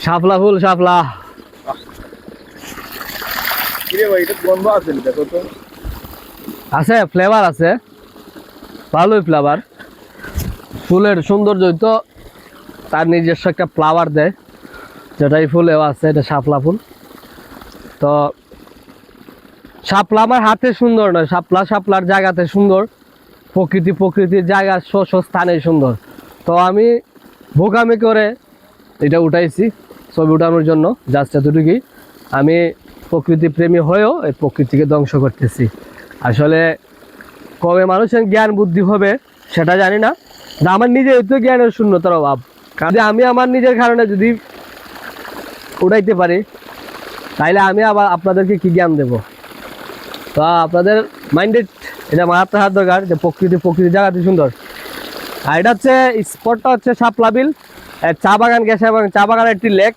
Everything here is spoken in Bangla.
শাপলা ফুল শাপলা। আছে ফ্লেভার আছে, ভালোই ফ্লেভার। ফুলের সৌন্দর্য তো তার নিজস্ব একটা ফ্লাওয়ার দেয়, যেটা এই ফুলেও আছে, এটা শাপলা ফুল। তো শাপলা আমার হাতে সুন্দর নয়, শাপলা শাপলার জায়গাতে সুন্দর, প্রকৃতির জায়গা স্থানে সুন্দর। তো আমি বোকামি করে এটা উঠাইছি ছবি উঠানোর জন্য, জাস্ট এতটুকুই। আমি প্রকৃতি প্রেমী হয়েও এই প্রকৃতিকে ধ্বংস করতেছি। আসলে কবে মানুষের জ্ঞান বুদ্ধি হবে সেটা জানি না, আমার নিজের তো জ্ঞানের শূন্যতার অভাব। কারণ আমি আমার নিজের কারণে যদি উঠাইতে পারি, তাইলে আমি আবার আপনাদেরকে কি জ্ঞান দেব? তো আপনাদের মাইন্ডেড এটা মাথাতে হাত দরকার যে প্রকৃতির জায়গাটি সুন্দর। আর এটা হচ্ছে স্পটটা হচ্ছে শাপলা বিল, চা বাগান গেছে এবং চা বাগানের একটি লেক।